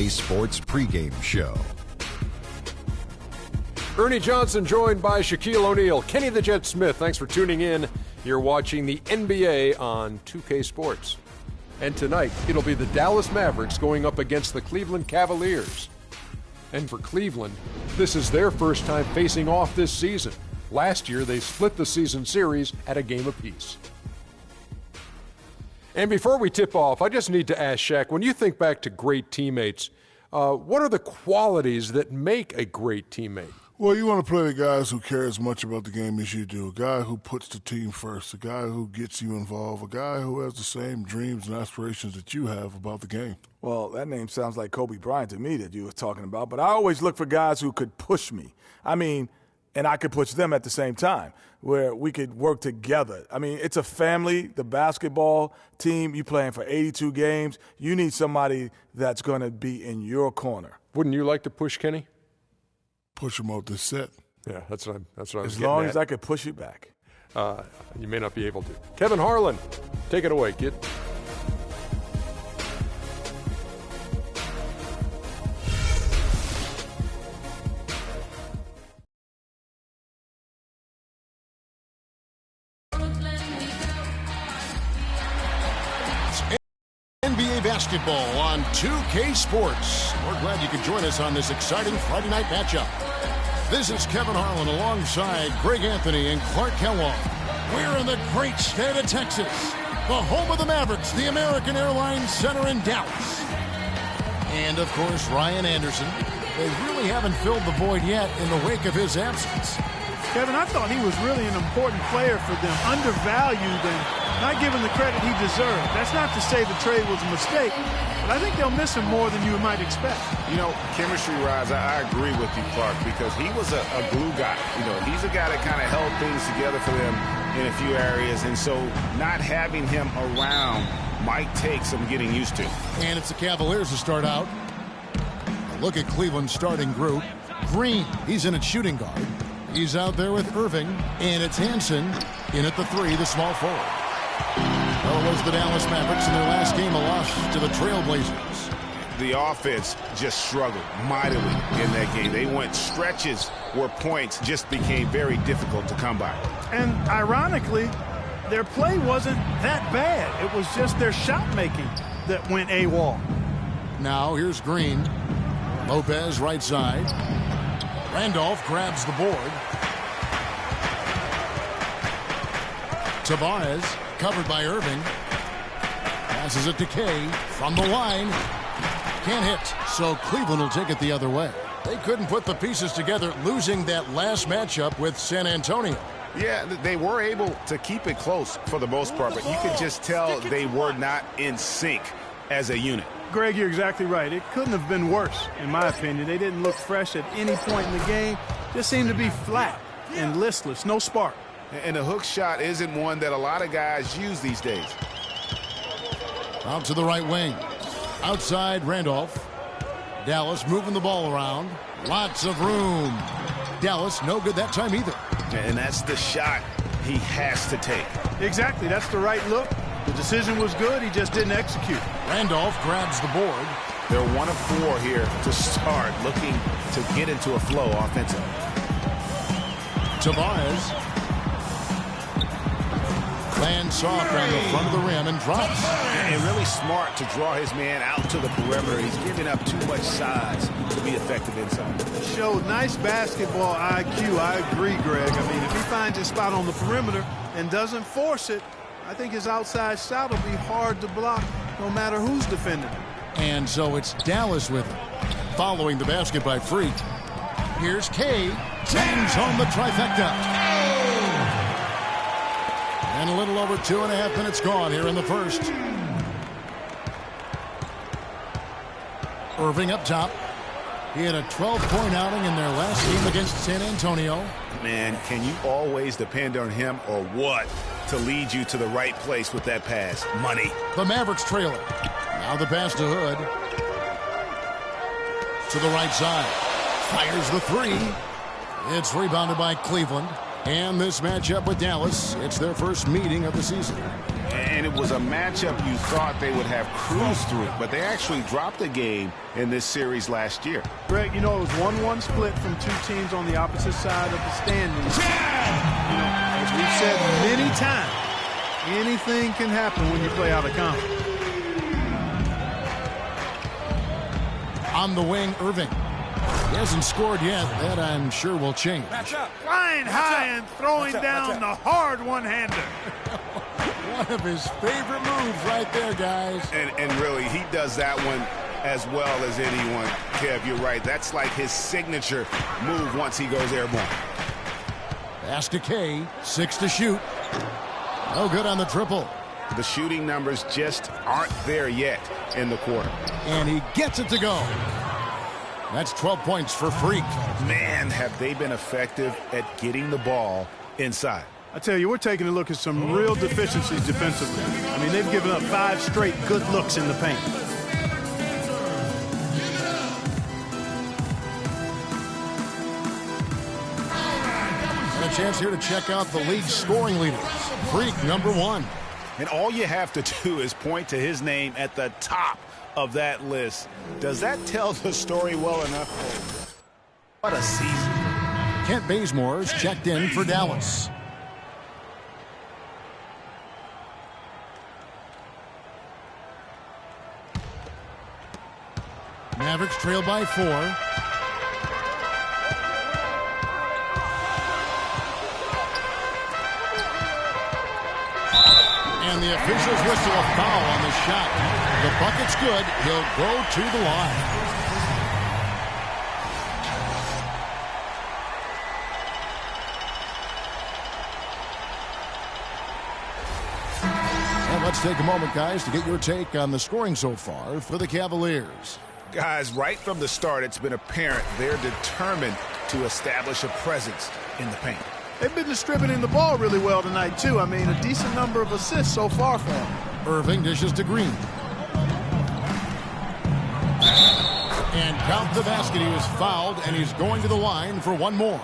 2K Sports pregame show. Ernie Johnson joined by Shaquille O'Neal. Kenny the Jet Smith, thanks for tuning in. You're watching the NBA on 2K Sports. And tonight, it'll be the Dallas Mavericks going up against the Cleveland Cavaliers. And for Cleveland, this is their first time facing off this season. Last year, they split the season series at a game apiece. And before we tip off, I just need to ask Shaq, when you think back to great teammates, what are the qualities that make a great teammate? Well, you want to play the guys who care as much about the game as you do, a guy who puts the team first, a guy who gets you involved, a guy who has the same dreams and aspirations that you have about the game. Well, that name sounds like Kobe Bryant to me that you were talking about, but I always look for guys who could push me. And I could push them at the same time, where we could work together. It's a family, the basketball team, you playing for 82 games. You need somebody that's going to be in your corner. Wouldn't you like to push Kenny? Push him out this set. Yeah, that's what I was getting As long at. as I could push you back. You may not be able to. Kevin Harlan, take it away, kid. NBA basketball on 2K Sports. We're glad you could join us on this exciting Friday night matchup. This is Kevin Harlan alongside Greg Anthony and Clark Kellogg. We're in the great state of Texas, the home of the Mavericks, the American Airlines Center in Dallas. And, of course, Ryan Anderson. They really haven't filled the void yet in the wake of his absence. Kevin, I thought he was really an important player for them, undervalued and not given the credit he deserved. That's not to say the trade was a mistake, but I think they'll miss him more than you might expect. Chemistry-wise, I agree with you, Clark, because he was a glue guy. He's a guy that kind of held things together for them in a few areas, and so not having him around might take some getting used to. And it's the Cavaliers to start out. A look at Cleveland's starting group. Green, he's in at shooting guard. He's out there with Irving, and it's Hansen in at the three, the small forward. Well, it was the Dallas Mavericks in their last game, a loss to the Trailblazers. The offense just struggled mightily in that game. They went stretches where points just became very difficult to come by. And ironically, their play wasn't that bad. It was just their shot making that went AWOL. Now here's Green. Lopez right side. Randolph grabs the board. Tavares covered by Irving. Passes it to Kay from the line. Can't hit, so Cleveland will take it the other way. They couldn't put the pieces together, losing that last matchup with San Antonio. Yeah, they were able to keep it close for the most part, but you could just tell they were not in sync as a unit. Greg, you're exactly right. It couldn't have been worse, in my opinion. They didn't look fresh at any point in the game. Just seemed to be flat and listless, no spark. And the hook shot isn't one that a lot of guys use these days. Out to the right wing. Outside Randolph. Dallas moving the ball around. Lots of room. Dallas no good that time either. And that's the shot he has to take. Exactly. That's the right look. The decision was good. He just didn't execute. Randolph grabs the board. They're 1 of 4 here to start, looking to get into a flow offensively. Tavares lands soft on the front of the rim and drops. And really smart to draw his man out to the perimeter. He's giving up too much size to be effective inside. Showed nice basketball IQ. I agree, Greg. If he finds his spot on the perimeter and doesn't force it, I think his outside shot will be hard to block no matter who's defending him. And so it's Dallas with him. Following the basket by Freak. Here's Kay. James home the trifecta. And a little over 2.5 minutes gone here in the first. Irving up top. He had a 12-point outing in their last game against San Antonio. Man, can you always depend on him or what to lead you to the right place with that pass? Money. The Mavericks trailer. Now the pass to Hood. To the right side. Fires the three. It's rebounded by Cleveland. And this matchup with Dallas, it's their first meeting of the season. And it was a matchup you thought they would have cruised through, but they actually dropped the game in this series last year. Greg, you know, it was 1-1 split from two teams on the opposite side of the standings. You know, as we've said many times, anything can happen when you play out of conference. On the wing, Irving. He hasn't scored yet. That, I'm sure, will change. Flying high and throwing down the hard one-hander. One of his favorite moves right there, guys. And really, he does that one as well as anyone. Kev, you're right. That's like his signature move once he goes airborne. Pass to K. 6 to shoot. No good on the triple. The shooting numbers just aren't there yet in the quarter. And he gets it to go. That's 12 points for Freak. Man, have they been effective at getting the ball inside. I tell you, we're taking a look at some real deficiencies defensively. I mean, they've given up 5 straight good looks in the paint. And a chance here to check out the league's scoring leaders. Freak, number 1. And all you have to do is point to his name at the top of that list. Does that tell the story well enough? What a season. Kent Bazemore's checked in for Dallas. Mavericks trail by 4. And the officials whistle a foul on the shot. The bucket's good. He'll go to the line. And let's take a moment, guys, to get your take on the scoring so far for the Cavaliers. Guys, right from the start, it's been apparent they're determined to establish a presence in the paint. They've been distributing the ball really well tonight, too. I mean, a decent number of assists so far for them. Irving dishes to Green. And count the basket. He was fouled, and he's going to the line for one more.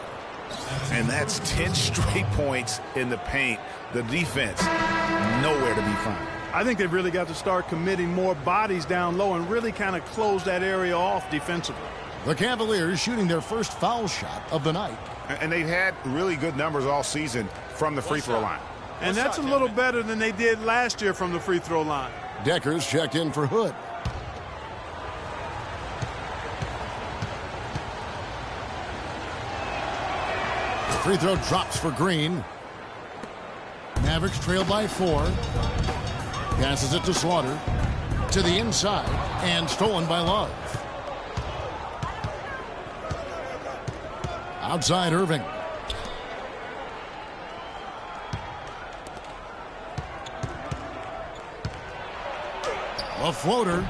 And that's 10 straight points in the paint. The defense, nowhere to be found. I think they've really got to start committing more bodies down low and really kind of close that area off defensively. The Cavaliers shooting their first foul shot of the night. And they've had really good numbers all season from the free throw line. And that's a little better than they did last year from the free throw line. Decker's checked in for Hood. The free throw drops for Green. Mavericks trail by 4. Passes it to Slaughter. To the inside. And stolen by Love. Outside Irving. A floater.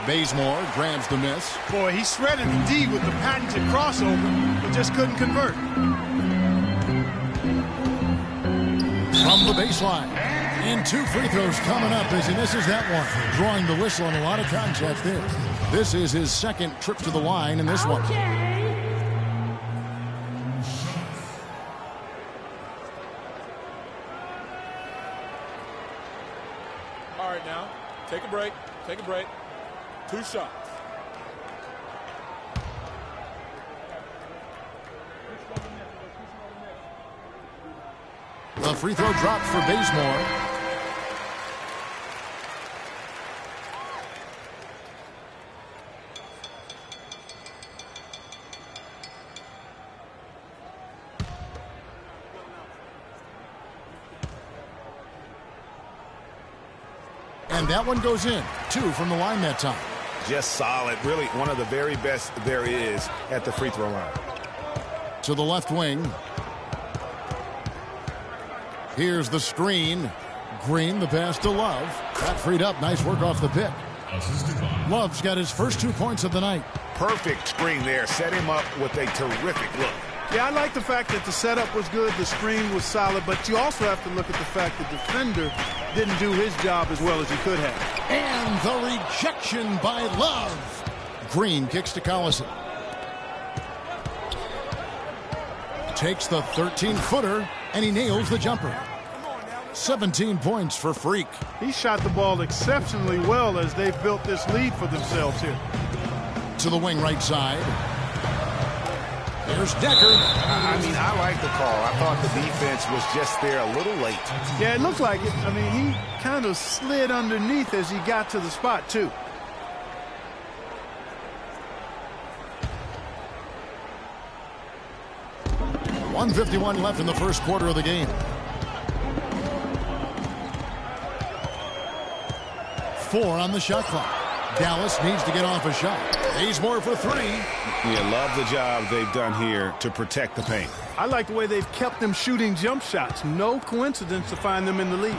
Bazemore grabs the miss. Boy, he shredded the D with the patented crossover, but just couldn't convert. From the baseline. And 2 free throws coming up as he misses that one. Drawing the whistle on a lot of contact there. This is his second trip to the line in this one. All right, now, take a break. Take a break. 2 shots. The free throw dropped for Bazemore. And that one goes in. 2 from the line that time. Just solid. Really one of the very best there is at the free throw line. To the left wing. Here's the screen. Green, the pass to Love. Got freed up. Nice work off the pick. Love's got his first 2 points of the night. Perfect screen there. Set him up with a terrific look. Yeah, I like the fact that the setup was good, the screen was solid, but you also have to look at the fact that the defender didn't do his job as well as he could have. And the rejection by Love. Green kicks to Collison. Takes the 13-footer, and he nails the jumper. 17 points for Freak. He shot the ball exceptionally well as they've built this lead for themselves here. To the wing right side. Here's Decker. I mean, I like the call. I thought the defense was just there a little late. Yeah, it looked like it. I mean, he kind of slid underneath as he got to the spot, too. .151 left in the first quarter of the game. 4 on the shot clock. Dallas needs to get off a shot. Bazemore for 3. Yeah, love the job they've done here to protect the paint. I like the way they've kept them shooting jump shots. No coincidence to find them in the lead.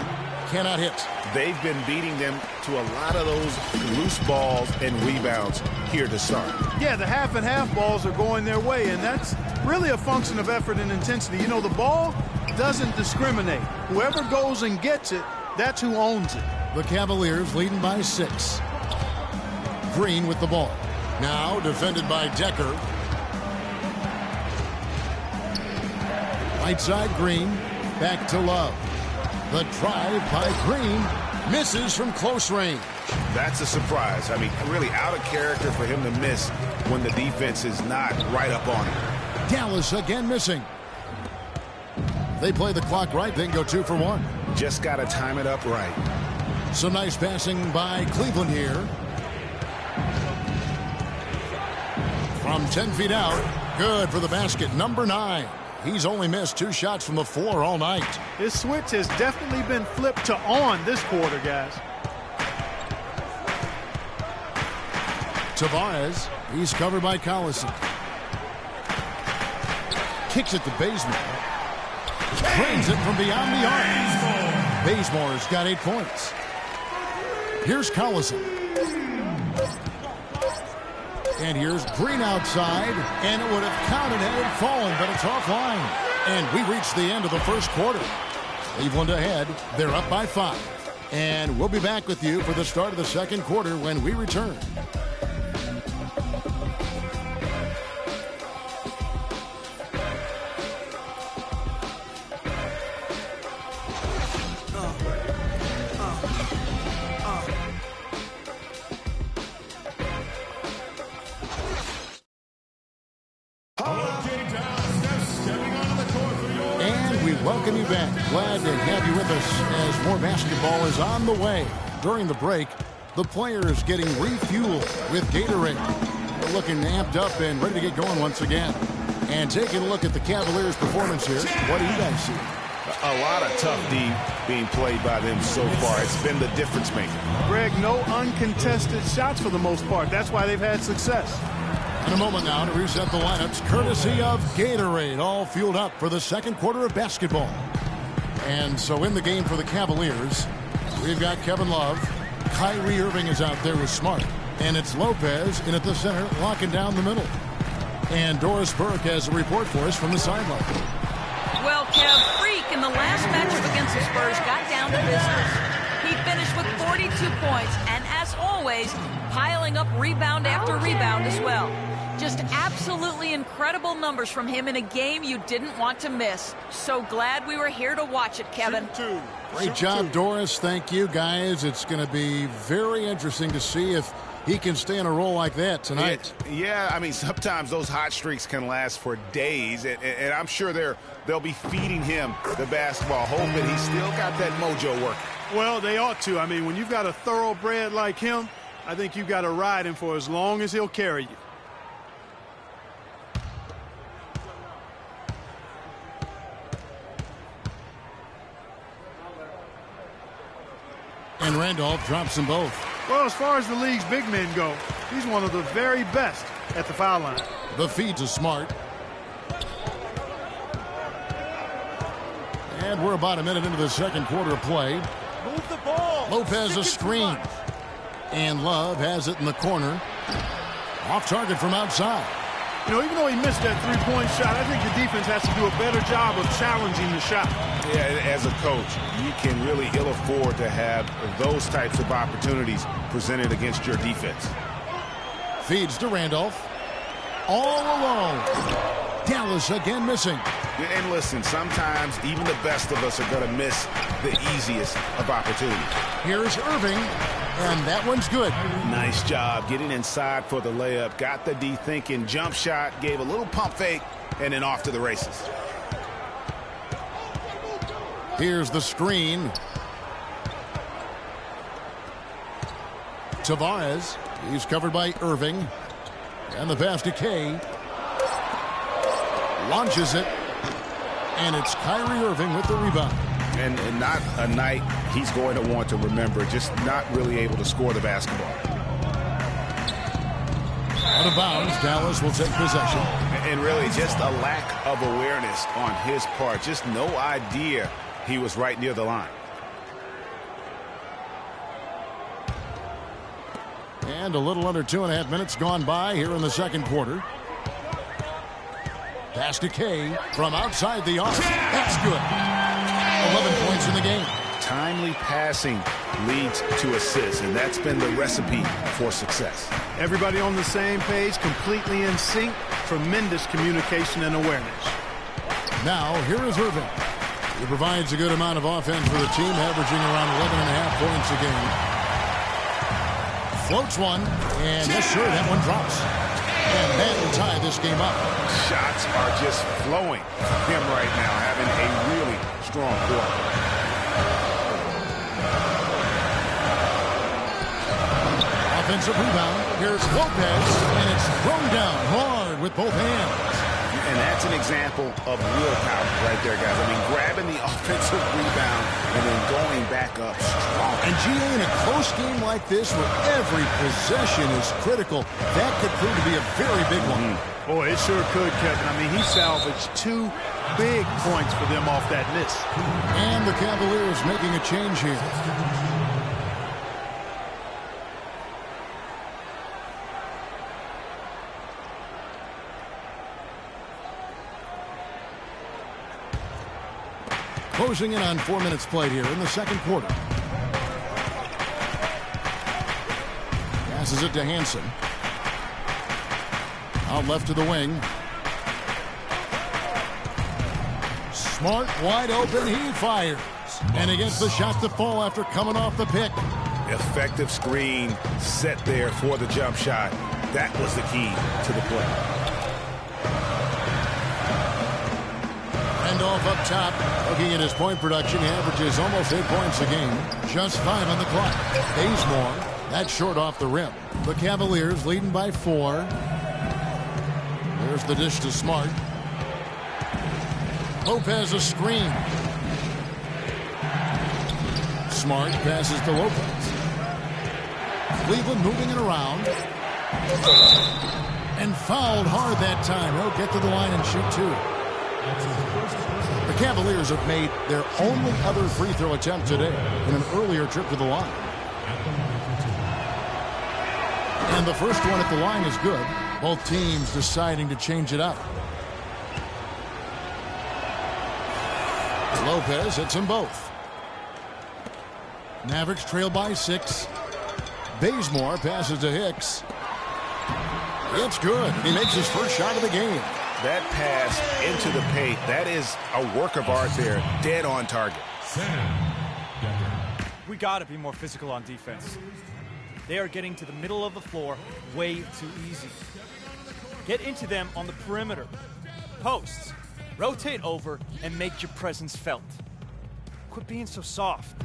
Cannot hit. They've been beating them to a lot of those loose balls and rebounds here to start. Yeah, the half and half balls are going their way, and that's really a function of effort and intensity. You know, the ball doesn't discriminate. Whoever goes and gets it, that's who owns it. The Cavaliers leading by 6. Green with the ball. Now defended by Decker. Right side Green. Back to Love. The drive by Green. Misses from close range. That's a surprise. I mean, really out of character for him to miss when the defense is not right up on him. Dallas again missing. They play the clock right, then go 2 for 1. Just got to time it up right. Some nice passing by Cleveland here. From 10 feet out. Good for the basket. Number 9. He's only missed 2 shots from the floor all night. His switch has definitely been flipped to on this quarter, guys. Tavares. He's covered by Collison. Kicks it to Bazemore. Brings it from beyond the arc. Bazemore's got 8 points. Here's Collison. And here's Green outside. And it would have counted had it fallen, but it's offline. And we reached the end of the first quarter. Cleveland ahead. They're up by 5. And we'll be back with you for the start of the second quarter when we return. Welcome you back. Glad to have you with us as more basketball is on the way. During the break, the players getting refueled with Gatorade. They're looking amped up and ready to get going once again. And taking a look at the Cavaliers' performance here, what do you guys see? A lot of tough D being played by them so far. It's been the difference maker. Greg, no uncontested shots for the most part. That's why they've had success. In a moment now to reset the lineups, courtesy of Gatorade, all fueled up for the second quarter of basketball. And so in the game for the Cavaliers, we've got Kevin Love. Kyrie Irving is out there with Smart. And it's Lopez in at the center, locking down the middle. And Doris Burke has a report for us from the sideline. Well, Kev, Freak in the last matchup against the Spurs got down to business. He finished with 42 points, and as always, piling up rebound after rebound as well. Just absolutely incredible numbers from him in a game you didn't want to miss. So glad we were here to watch it, Kevin. Great job, Doris. Thank you, guys. It's going to be very interesting to see if he can stay in a role like that tonight. Yeah, I mean, sometimes those hot streaks can last for days, and I'm sure they'll be feeding him the basketball, hoping he's still got that mojo working. Well, they ought to. I mean, when you've got a thoroughbred like him, I think you've got to ride him for as long as he'll carry you. And Randolph drops them both. Well, as far as the league's big men go, he's one of the very best at the foul line. The feed to Smart. And we're about a minute into the second quarter of play. Move the ball. Lopez a screen. And Love has it in the corner. Off target from outside. You know, even though he missed that three-point shot, I think the defense has to do a better job of challenging the shot. Yeah, as a coach, you can really ill afford to have those types of opportunities presented against your defense. Feeds to Randolph. All alone. Dallas again missing. And listen, sometimes even the best of us are going to miss the easiest of opportunities. Here's Irving, and that one's good. Nice job getting inside for the layup. Got the D thinking, jump shot, gave a little pump fake, and then off to the races. Here's the screen. Tavares, he's covered by Irving. And the pass to Kay. Launches it. And it's Kyrie Irving with the rebound. And not a night he's going to want to remember, just not really able to score the basketball. Out of bounds, Dallas will take possession. And really just a lack of awareness on his part. Just no idea he was right near the line. And a little under 2.5 minutes gone by here in the second quarter. Pass to Kay from outside the arc. That's good. 11 points in the game. Timely passing leads to assists, and that's been the recipe for success. Everybody on the same page, completely in sync. Tremendous communication and awareness. Now, here is Irving. He provides a good amount of offense for the team, averaging around 11.5 points a game. Floats one, and yes, sir, that one drops. And that will tie this game up. Shots are just flowing from him right now, having a really strong quarter. Offensive rebound. Here's Lopez, and it's thrown down hard with both hands. And that's an example of willpower right there, guys. I mean, grabbing the offensive rebound and then going back up strong. And GA, in a close game like this where every possession is critical, that could prove to be a very big one. Boy, it sure could, Kevin. I mean, he salvaged 2 big points for them off that miss. And the Cavaliers making a change here. Closing in on 4 minutes played here in the second quarter. Passes it to Hansen. Out left to the wing. Smart, wide open, he fires. And against the shot to fall after coming off the pick. Effective screen set there for the jump shot. That was the key to the play. Off up top, looking at his point production, he averages almost 8 points a game. Just 5 on the clock. Bazemore, that's short off the rim. The Cavaliers leading by 4. There's the dish to Smart. Lopez a screen. Smart passes to Lopez. Cleveland moving it around. And fouled hard that time. He'll get to the line and shoot 2. The Cavaliers have made their only other free throw attempt today in an earlier trip to the line. And the first one at the line is good. Both teams deciding to change it up. Lopez hits them both. Mavericks trail by 6. Bazemore passes to Hicks. It's good. He makes his first shot of the game. That pass into the paint, that is a work of art there, dead on target. We got to be more physical on defense. They are getting to the middle of the floor way too easy. Get into them on the perimeter. Posts, rotate over, and make your presence felt. Quit being so soft.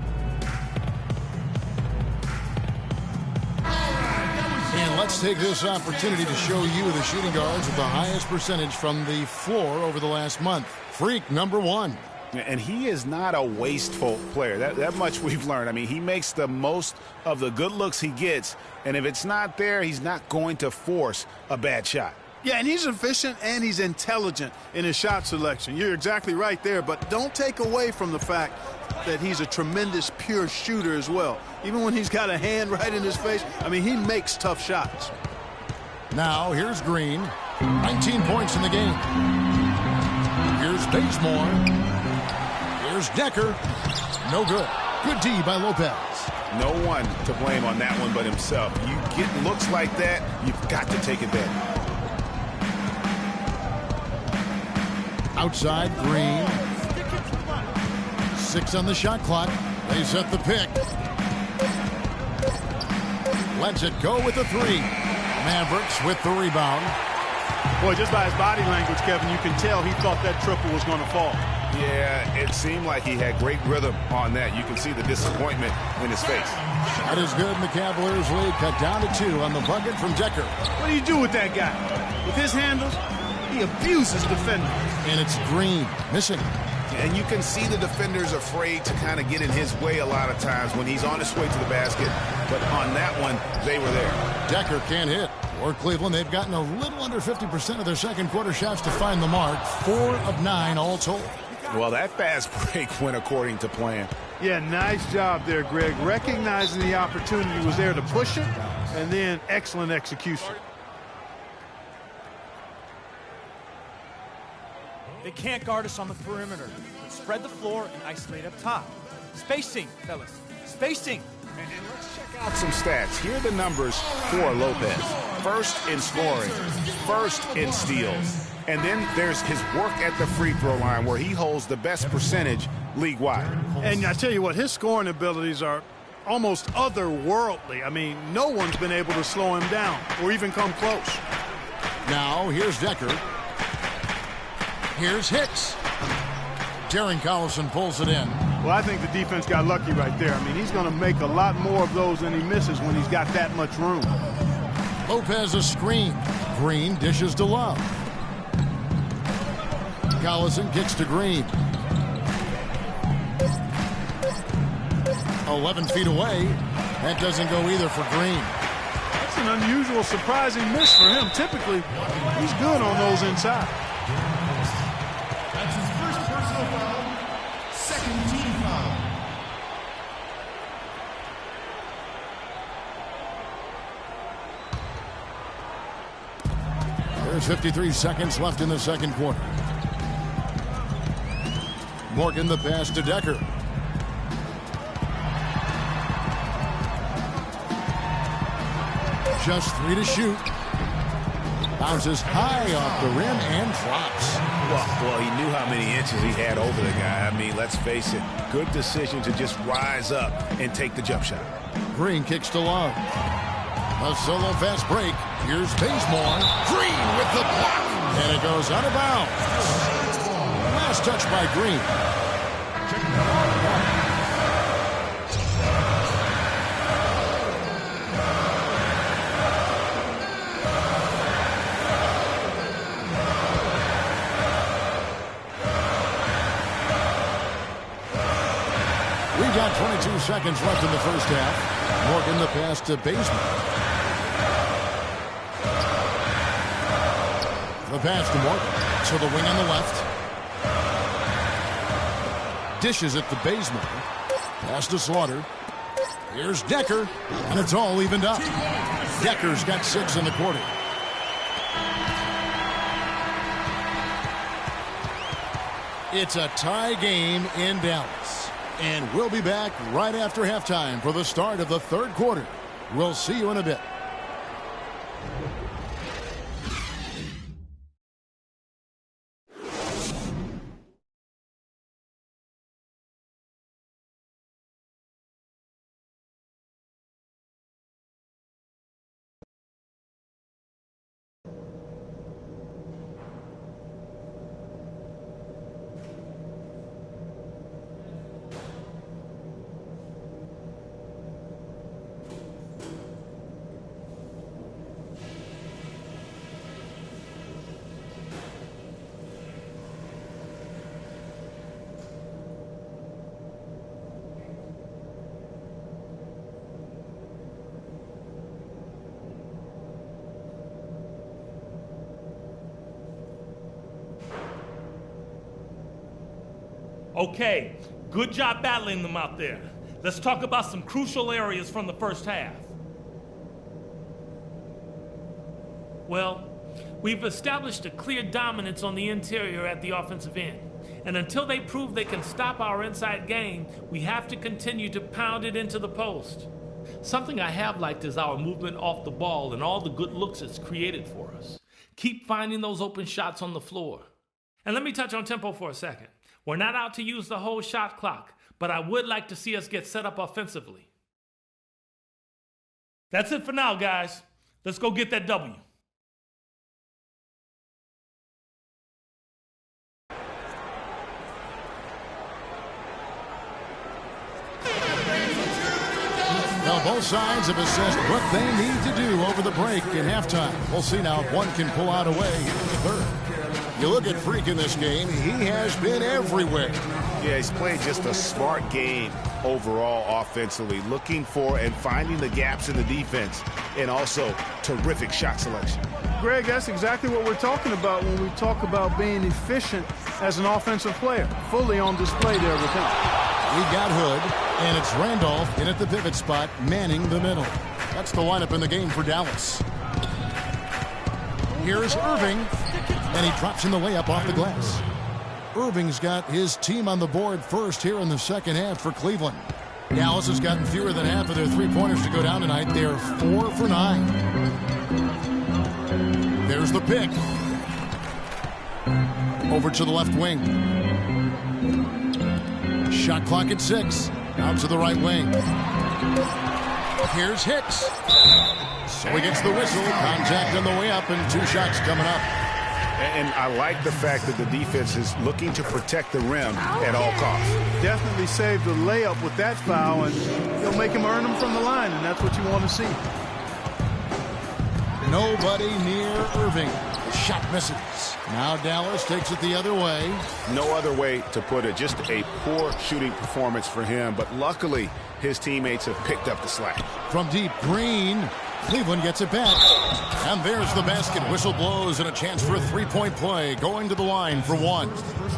And let's take this opportunity to show you the shooting guards with the highest percentage from the floor over the last month. Freak number 1. And he is not a wasteful player. That much we've learned. I mean, he makes the most of the good looks he gets, and if it's not there, he's not going to force a bad shot. Yeah, and he's efficient and he's intelligent in his shot selection. You're exactly right there, but don't take away from the fact that he's a tremendous pure shooter as well. Even when he's got a hand right in his face, I mean, he makes tough shots. Now, here's Green. 19 points in the game. Here's Bazemore. Here's Decker. No good. Good D by Lopez. No one to blame on that one but himself. You get looks like that, you've got to take advantage. Outside, Green. 6 on the shot clock. They set the pick. Lets it go with the 3. Mavericks with the rebound. Boy, just by his body language, Kevin, you can tell he thought that triple was going to fall. Yeah, it seemed like he had great rhythm on that. You can see the disappointment in his face. That is good, and the Cavaliers lead cut down to 2 on the bucket from Decker. What do you do with that guy? With his handles, he abuses defenders. And it's Green missing. And you can see the defenders afraid to kind of get in his way a lot of times when he's on his way to the basket. But on that one, they were there. Decker can't hit. For Cleveland, they've gotten a little under 50% of their second quarter shots to find the mark. 4 of 9 all told. Well, that fast break went according to plan. Yeah, nice job there, Greg. Recognizing the opportunity was there to push it, and then excellent execution. They can't guard us on the perimeter. Spread the floor and isolate up top. Spacing, fellas. Spacing. And let's check out some stats. Here are the numbers for Lopez. First in scoring. First in steals. And then there's his work at the free throw line where he holds the best percentage league-wide. And I tell you what, his scoring abilities are almost otherworldly. I mean, no one's been able to slow him down or even come close. Now, here's Decker. Here's Hicks. Darren Collison pulls it in. Well, I think the defense got lucky right there. I mean, he's going to make a lot more of those than he misses when he's got that much room. Lopez a screen. Green dishes to Love. Collison kicks to Green. 11 feet away. That doesn't go either for Green. That's an unusual, surprising miss for him. Typically, he's good on those inside. That's his first personal foul. Second team foul. There's 53 seconds left in the second quarter. Morgan the pass to Decker. Just 3 to shoot. Bounces high off the rim and drops. Well, he knew how many inches he had over the guy. I mean, let's face it, good decision to just rise up and take the jump shot. Green kicks to Love. A solo fast break. Here's Bazemore. Green with the block. And it goes out of bounds. Last touch by Green. We got 22 seconds left in the first half. Morgan the pass to Bazemore. The pass to Morgan. To the wing on the left. Dishes it to Bazemore. Pass to Slaughter. Here's Decker. And it's all evened up. Decker's got 6 in the quarter. It's a tie game in Dallas. And we'll be back right after halftime for the start of the third quarter. We'll see you in a bit. Okay, good job battling them out there. Let's talk about some crucial areas from the first half. Well, we've established a clear dominance on the interior at the offensive end. And until they prove they can stop our inside game, we have to continue to pound it into the post. Something I have liked is our movement off the ball and all the good looks it's created for us. Keep finding those open shots on the floor. And let me touch on tempo for a second. We're not out to use the whole shot clock, but I would like to see us get set up offensively. That's it for now, guys. Let's go get that W. Well, both sides have assessed what they need to do over the break in halftime. We'll see now if one can pull out a way here in the third. You look at Freak in this game, he has been everywhere. Yeah, he's played just a smart game overall offensively, looking for and finding the gaps in the defense, and also terrific shot selection. Greg, that's exactly what we're talking about when we talk about being efficient as an offensive player. Fully on display there with him. We got Hood, and it's Randolph in at the pivot spot, manning the middle. That's the lineup in the game for Dallas. Here's Irving, and he drops in the layup off the glass. Irving's got his team on the board first here in the second half for Cleveland. Dallas has gotten fewer than half of their three-pointers to go down tonight. They're 4 for 9. There's the pick. Over to the left wing. Shot clock at 6. Out to the right wing. Here's Hicks. So he gets the whistle. Contact on the way up, and 2 shots coming up. And I like the fact that the defense is looking to protect the rim at all costs. Definitely saved the layup with that foul, and he'll make him earn them from the line, and that's what you want to see. Nobody near Irving. The shot misses. Now Dallas takes it the other way. No other way to put it. Just a poor shooting performance for him, but luckily his teammates have picked up the slack. From deep, Green. Cleveland gets it back. And there's the basket. Whistle blows and a chance for a three-point play. Going to the line for 1.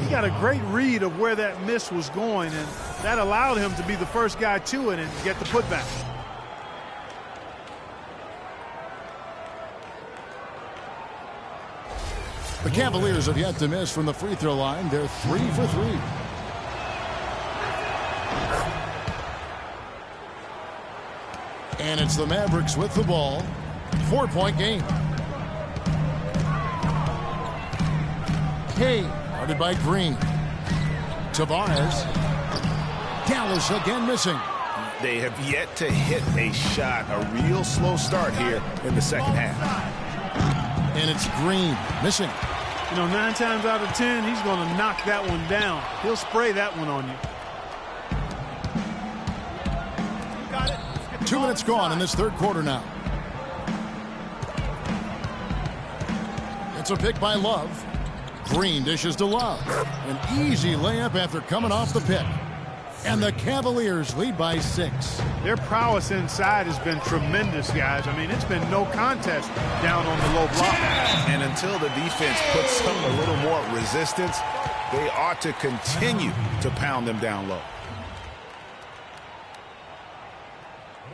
He got a great read of where that miss was going, and that allowed him to be the first guy to it and get the putback. The Cavaliers have yet to miss from the free throw line. They're 3 for 3. And it's the Mavericks with the ball. 4-point game. Hay, guarded by Green. Tavares. Dallas again missing. They have yet to hit a shot. A real slow start here in the second half. And it's Green missing. You know, 9 times out of 10, he's going to knock that one down. He'll spray that one on you. 2 minutes gone in this third quarter now. It's a pick by Love. Green dishes to Love. An easy layup after coming off the pick. And the Cavaliers lead by 6. Their prowess inside has been tremendous, guys. I mean, it's been no contest down on the low block. And until the defense puts up a little more resistance, they ought to continue to pound them down low.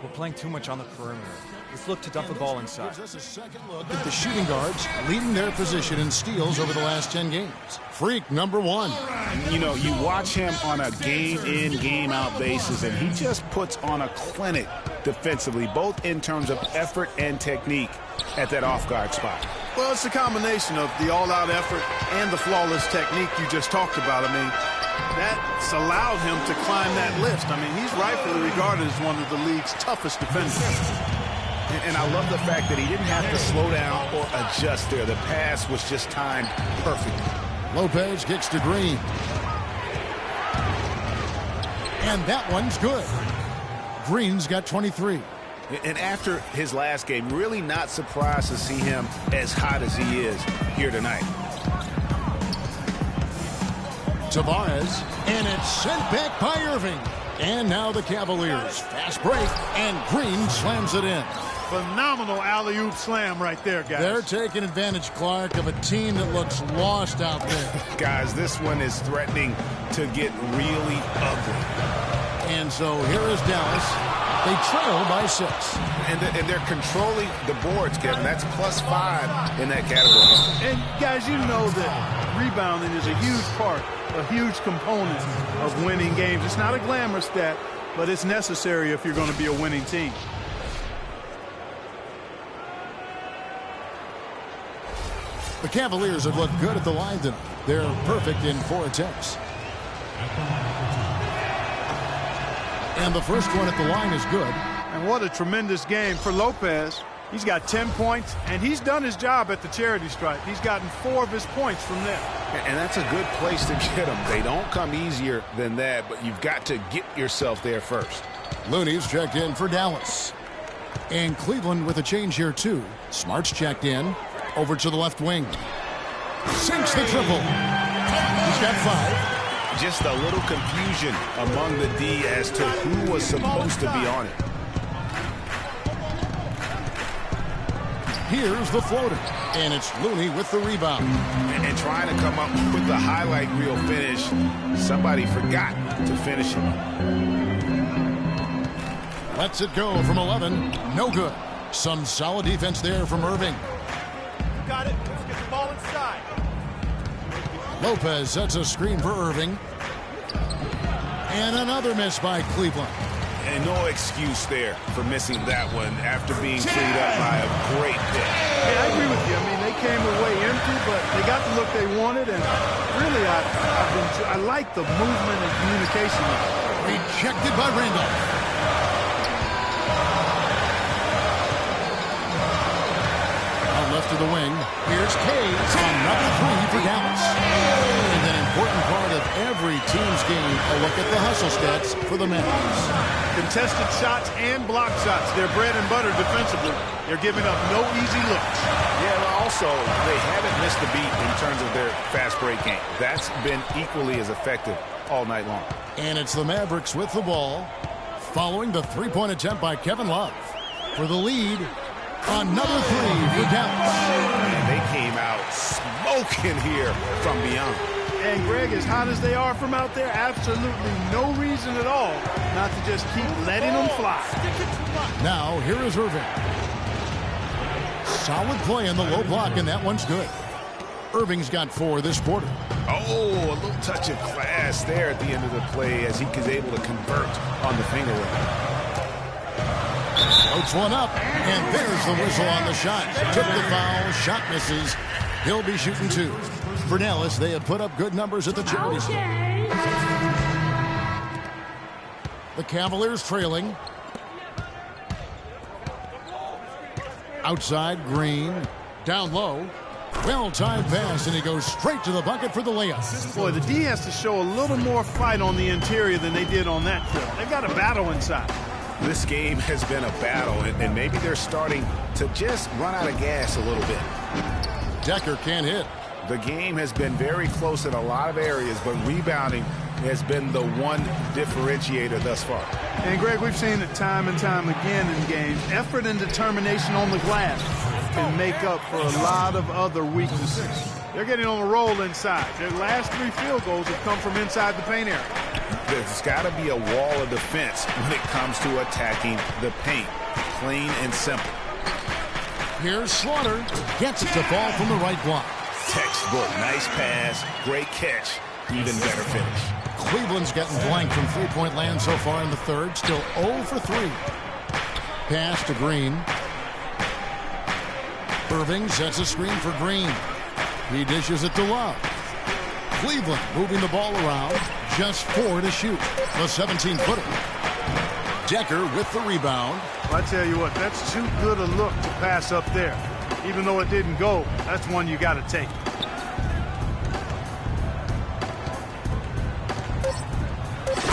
We're playing too much on the perimeter. Let's look to dump the ball inside. Gives us a second look at the shooting guards leading their position in steals over the last 10 games. Freak number 1. You know, you watch him on a game-in, game-out basis, and he just puts on a clinic defensively, both in terms of effort and technique at that off-guard spot. Well, it's a combination of the all-out effort and the flawless technique you just talked about. I mean, that's allowed him to climb that list. I mean, he's rightfully regarded as one of the league's toughest defenders. And I love the fact that he didn't have to slow down or adjust there. The pass was just timed perfectly. Lopez kicks to Green. And that one's good. Green's got 23. And after his last game, really not surprised to see him as hot as he is here tonight. Tavares, and it's sent back by Irving. And now the Cavaliers. Fast break, and Green slams it in. Phenomenal alley-oop slam right there, guys. They're taking advantage, Clark, of a team that looks lost out there. Guys, this one is threatening to get really ugly. And so here is Dallas. They trail by 6. And they're controlling the boards, Kevin. That's +5 in that category. And, guys, you know that rebounding is a huge part, a huge component of winning games. It's not a glamour stat, but it's necessary if you're going to be a winning team. The Cavaliers have looked good at the line tonight. They're perfect in 4 attempts. And the first one at the line is good. And what a tremendous game for Lopez. He's got 10 points, and he's done his job at the charity stripe. He's gotten 4 of his points from there. And that's a good place to get them. They don't come easier than that, but you've got to get yourself there first. Looney's checked in for Dallas. And Cleveland with a change here, too. Smart's checked in. Over to the left wing. Sinks the triple. He's got 5. Just a little confusion among the D as to who was supposed to be on it. Here's the floater. And it's Looney with the rebound. And trying to come up with the highlight reel finish. Somebody forgot to finish him. Lets it go from 11. No good. Some solid defense there from Irving. Got it. Let's get the ball inside. Lopez sets a screen for Irving. And another miss by Cleveland. And no excuse there for missing that one after being freed up by a great pick. Hey, I agree with you. I mean, they came away empty, but they got the look they wanted. And really, I like the movement and communication. Rejected by Randolph. Left to the wing. Here's Cage on number 3 for Dallas. And an important part of every team's game, a look at the hustle stats for the Mavericks. Contested shots and block shots. They're bread and butter defensively. They're giving up no easy looks. Yeah, but also, they haven't missed a beat in terms of their fast break game. That's been equally as effective all night long. And it's the Mavericks with the ball, following the 3-point attempt by Kevin Love. For the lead, another 3 for Dallas. And they came out smoking here from beyond. And Greg, as hot as they are from out there, absolutely no reason at all not to just keep letting them fly. Now, here is Irving. Solid play in the low block, and that one's good. Irving's got 4 this quarter. Oh, a little touch of class there at the end of the play as he was able to convert on the finger roll. Floats one up, and there's the whistle on the shot. Took the foul, shot misses. He'll be shooting 2. For Dallas, they have put up good numbers at the charity stripe. The Cavaliers trailing. Outside, Green. Down low. Well-timed pass, and he goes straight to the bucket for the layup. Boy, the D has to show a little more fight on the interior than they did on that trip. They've got a battle inside. This game has been a battle, and maybe they're starting to just run out of gas a little bit. Decker can't hit. The game has been very close in a lot of areas, but rebounding has been the one differentiator thus far. And, Greg, we've seen it time and time again in games. Effort and determination on the glass can make up for a lot of other weaknesses. They're getting on a roll inside. Their last 3 field goals have come from inside the paint area. There's got to be a wall of defense when it comes to attacking the paint. Plain and simple. Here's Slaughter. Gets it to fall from the right block. Textbook. Nice pass. Great catch. Even better finish. Cleveland's getting blanked from 3-point land so far in the third. Still 0 for 3. Pass to Green. Irving sets a screen for Green. He dishes it to Love. Cleveland moving the ball around. Just 4 to shoot. The 17-footer. Decker with the rebound. I tell you what, that's too good a look to pass up there. Even though it didn't go, that's one you got to take.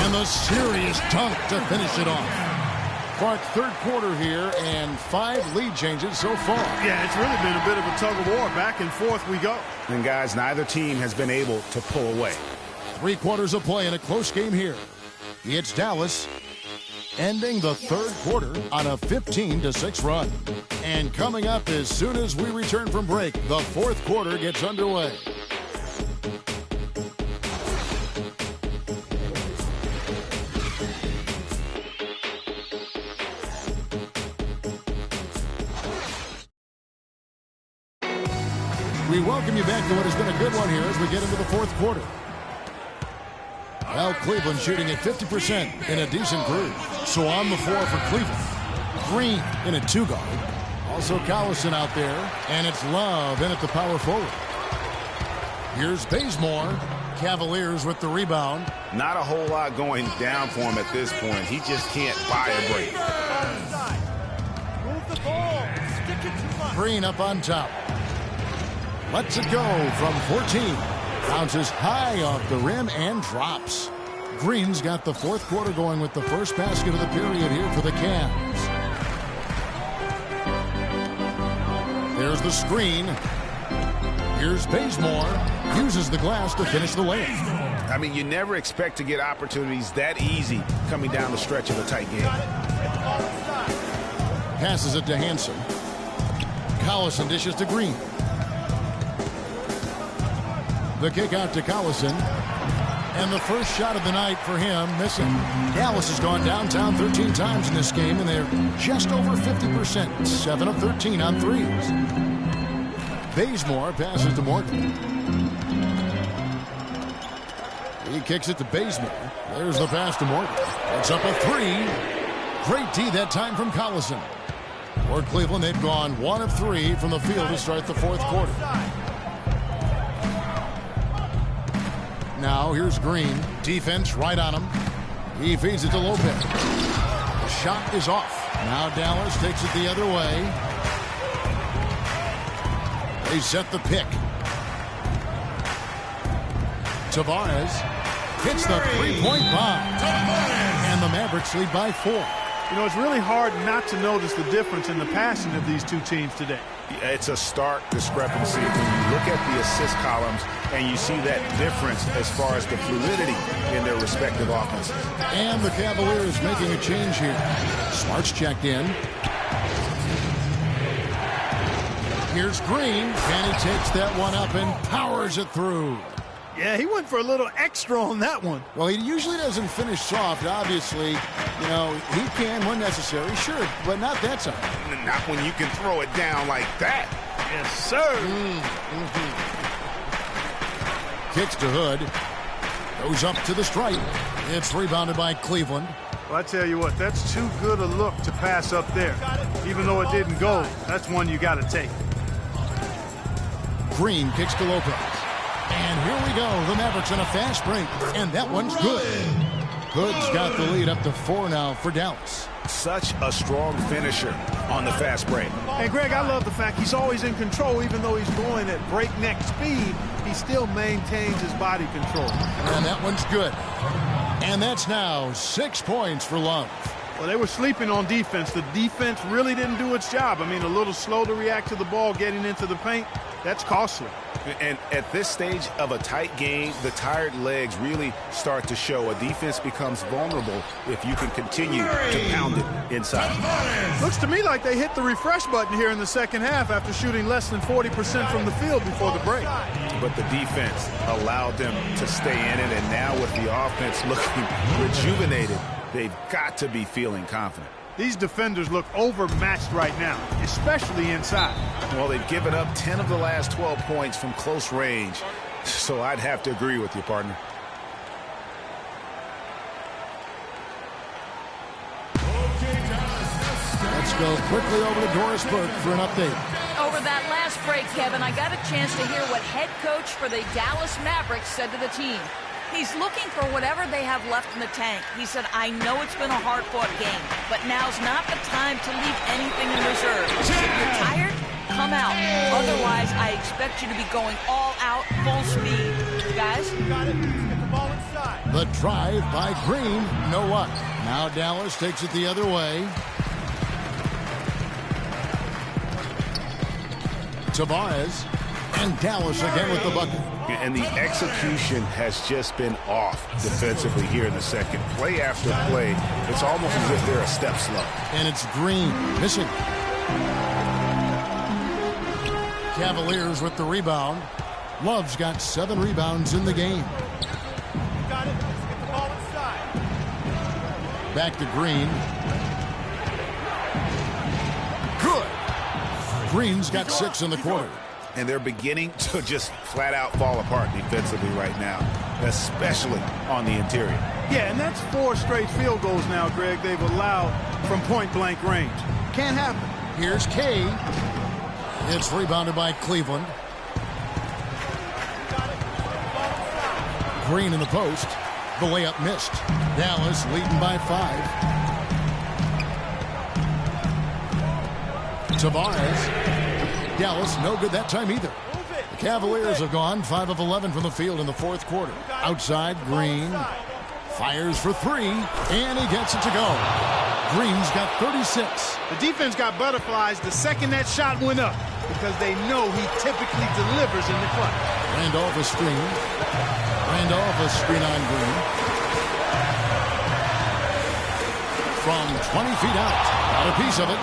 And the serious dunk to finish it off. Clark, third quarter here, and 5 lead changes so far. Yeah, it's really been a bit of a tug of war. Back and forth we go. And, guys, neither team has been able to pull away. 3 quarters of play in a close game here. It's Dallas ending the third quarter on a 15-6 run. And coming up as soon as we return from break, the fourth quarter gets underway. We welcome you back to what has been a good one here as we get into the fourth quarter. Well, Cleveland shooting at 50% in a decent groove. So on the floor for Cleveland. Green in a 2-guard. Also Collison out there. And it's Love in at the power forward. Here's Bazemore. Cavaliers with the rebound. Not a whole lot going down for him at this point. He just can't buy a break. Move the ball. Stick it to us. Green up on top. Lets it go from 14. Bounces high off the rim and drops. Green's got the fourth quarter going with the first basket of the period here for the Cavs. There's the screen. Here's Bazemore. Uses the glass to finish the layup. I mean, you never expect to get opportunities that easy coming down the stretch of a tight game. Passes it to Hansen. Collison dishes to Green. The kick out to Collison. And the first shot of the night for him, missing. Dallas has gone downtown 13 times in this game, and they're just over 50%. 7 of 13 on threes. Bazemore passes to Morgan. He kicks it to Bazemore. There's the pass to Morgan. It's up a three. Great D that time from Collison. For Cleveland, they've gone 1 of 3 from the field to start the fourth quarter. Now here's Green. Defense right on him. He feeds it to Lopez. The shot is off. Now Dallas takes it the other way. They set the pick. Tavares hits the three-point bomb. And the Mavericks lead by 4. You know, it's really hard not to notice the difference in the passing of these two teams today. It's a stark discrepancy when you look at the assist columns and you see that difference as far as the fluidity in their respective offenses. And the Cavaliers making a change here. Smart's checked in. Here's Green, and he takes that one up and powers it through. Yeah, he went for a little extra on that one. Well, he usually doesn't finish soft, obviously. You know, he can when necessary, sure, but not that time. Not when you can throw it down like that. Yes, sir. Kicks to Hood. Goes up to the stripe. It's rebounded by Cleveland. Well, I tell you what, that's too good a look to pass up there. Even though it didn't go, that's one you got to take. Green kicks to Lopez. And here we go. The Mavericks on a fast break. And that one's good. Hood's got the lead up to 4 now for Dallas. Such a strong finisher on the fast break. And Greg, I love the fact he's always in control. Even though he's going at breakneck speed, he still maintains his body control. And that one's good. And that's now 6 points for Love. Well, they were sleeping on defense. The defense really didn't do its job. I mean, a little slow to react to the ball getting into the paint. That's costly. And at this stage of a tight game, the tired legs really start to show. A defense becomes vulnerable if you can continue to pound it inside. Looks to me like they hit the refresh button here in the second half after shooting less than 40% from the field before the break. But the defense allowed them to stay in it, and now with the offense looking rejuvenated, they've got to be feeling confident. These defenders look overmatched right now, especially inside. Well, they've given up 10 of the last 12 points from close range, so I'd have to agree with you, partner. Let's go quickly over to Doris Burke for an update. Over that last break, Kevin, I got a chance to hear what head coach for the Dallas Mavericks said to the team. He's looking for whatever they have left in the tank. He said, I know it's been a hard-fought game, but now's not the time to leave anything in reserve. If you're tired, come out. Otherwise, I expect you to be going all out, full speed. Guys? Got it. Get the ball inside. The drive by Green, no luck. Now Dallas takes it the other way. Tavares, and Dallas again with the bucket. And the execution has just been off defensively here in the second. Play after play, it's almost as if they're a step slow. And it's Green missing. Cavaliers with the rebound. Love's got 7 rebounds in the game. Got it. Let's get the ball inside. Back to Green. Good. Green's got 6 in the quarter. And they're beginning to just flat out fall apart defensively right now, especially on the interior. Yeah, and that's 4 straight field goals now, Greg, they've allowed from point-blank range. Can't happen. Here's Kay. It's rebounded by Cleveland. Green in the post. The layup missed. Dallas leading by 5. Tavares. Dallas no good that time either. The Cavaliers have gone 5 of 11 from the field in the fourth quarter. Outside, Green fires for 3, and he gets it to go. Green's got 36. The defense got butterflies the second that shot went up because they know he typically delivers in the clutch. Randolph a screen. Randolph a screen on Green. From 20 feet out. Got a piece of it.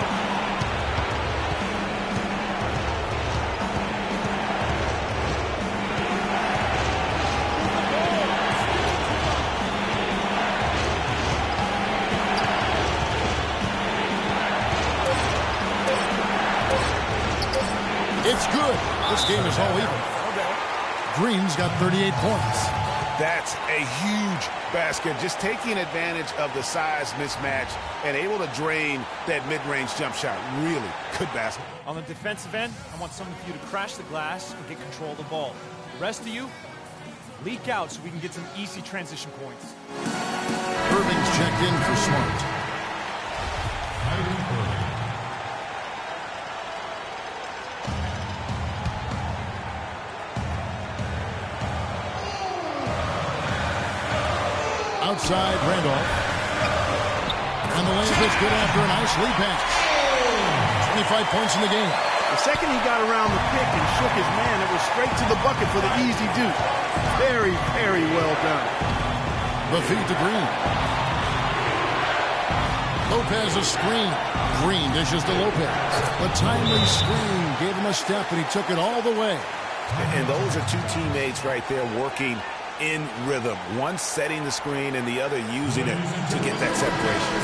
It's good. This game is all even. Green's got 38 points. That's a huge basket. Just taking advantage of the size mismatch and able to drain that mid-range jump shot. Really good basket. On the defensive end, I want some of you to crash the glass and get control of the ball. The rest of you, leak out so we can get some easy transition points. Irving's checked in for Smart. Outside, Randolph. And the layup is good after a nice lead pass. 25 points in the game. The second he got around the pick and shook his man, it was straight to the bucket for the easy deuce. Very, very well done. The feed to Green. Lopez a screen. Green dishes to Lopez. The timely screen gave him a step, and he took it all the way. And those are two teammates right there working in rhythm. One setting the screen and the other using it to get that separation.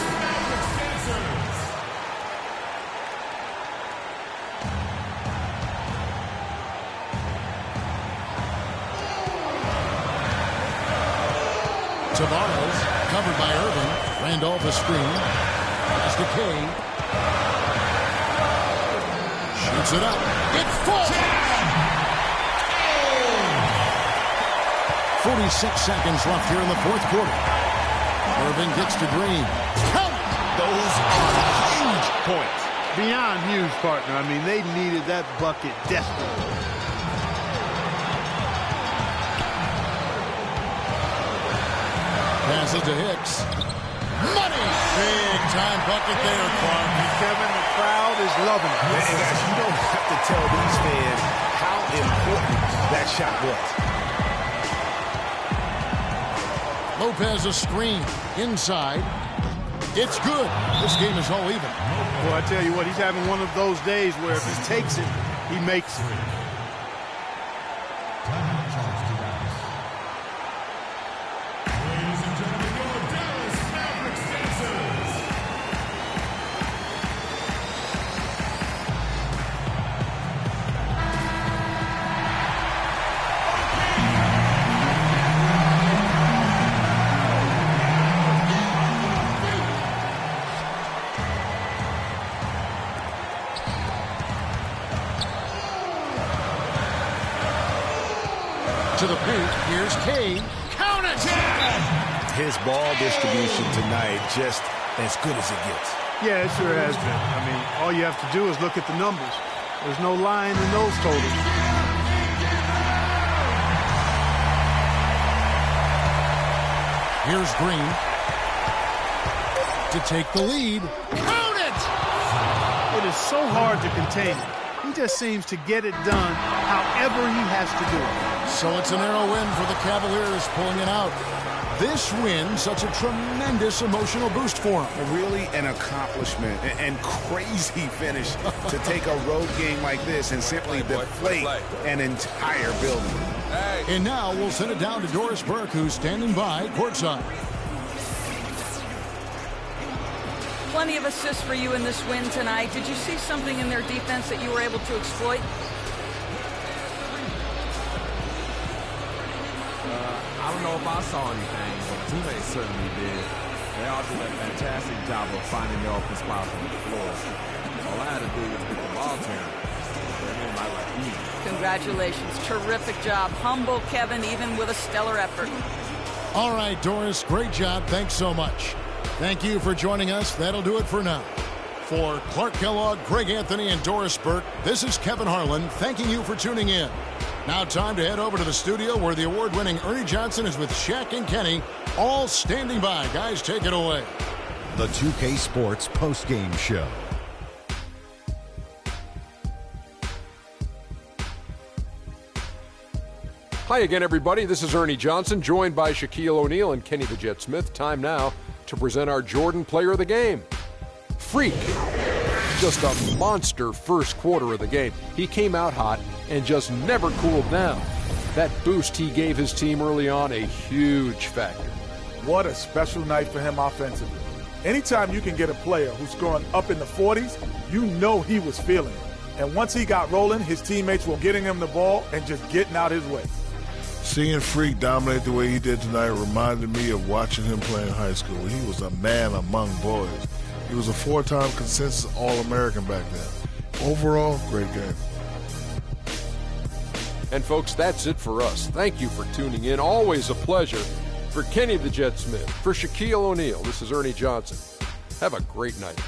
Tavares covered by Irving. Randolph a screen. Pass to Kay. Shoots it up. It's full. 46 seconds left here in the fourth quarter. Irving gets to Green. Count! Those are huge points. Beyond huge, partner. I mean, they needed that bucket desperately. Passes to Hicks. Money! Big time bucket there, Clark. Kevin, the crowd is loving it. And guys, you don't have to tell these fans how important that shot was. Lopez a screen. Inside. It's good. This game is all even. Well, I tell you what, he's having one of those days where if he takes it, he makes it. Ladies and gentlemen, your Dallas Mavericks dancers. To the paint. Here's Kane. Count it! His ball distribution tonight just as good as it gets. Yeah, it sure has been. I mean, all you have to do is look at the numbers. There's no lying in those totals. Here's Green. To take the lead. Count it! It is so hard to contain him. He just seems to get it done however he has to do it. So it's a narrow win for the Cavaliers, pulling it out. This win, such a tremendous emotional boost for him. Really an accomplishment and crazy finish to take a road game like this and simply deflate an entire building. And now we'll send it down to Doris Burke, who's standing by courtside. Plenty of assists for you in this win tonight. Did you see something in their defense that you were able to exploit? I don't know if I saw anything, but teammates certainly did. They all did a fantastic job of finding their open spots on the floor. All I had to do was get the ball to them. I like, Congratulations. Terrific job. Humble Kevin, even with a stellar effort. All right, Doris, great job. Thanks so much. Thank you for joining us. That'll do it for now. For Clark Kellogg, Greg Anthony, and Doris Burke, this is Kevin Harlan thanking you for tuning in. Now time to head over to the studio where the award-winning Ernie Johnson is with Shaq and Kenny, all standing by. Guys, take it away. The 2K Sports postgame show. Hi again, everybody. This is Ernie Johnson, joined by Shaquille O'Neal and Kenny the Jet Smith. Time now to present our Jordan Player of the Game. Freak. Just a monster first quarter of the game. He came out hot and just never cooled down. That boost he gave his team early on, a huge factor. What a special night for him offensively. Anytime you can get a player who's scoring up in the 40s, you know he was feeling it. And once he got rolling, his teammates were getting him the ball and just getting out his way. Seeing Freak dominate the way he did tonight reminded me of watching him play in high school. He was a man among boys. He was a 4-time consensus All-American back then. Overall, great game. And folks, that's it for us. Thank you for tuning in. Always a pleasure. For Kenny the Jet Smith, for Shaquille O'Neal, this is Ernie Johnson. Have a great night.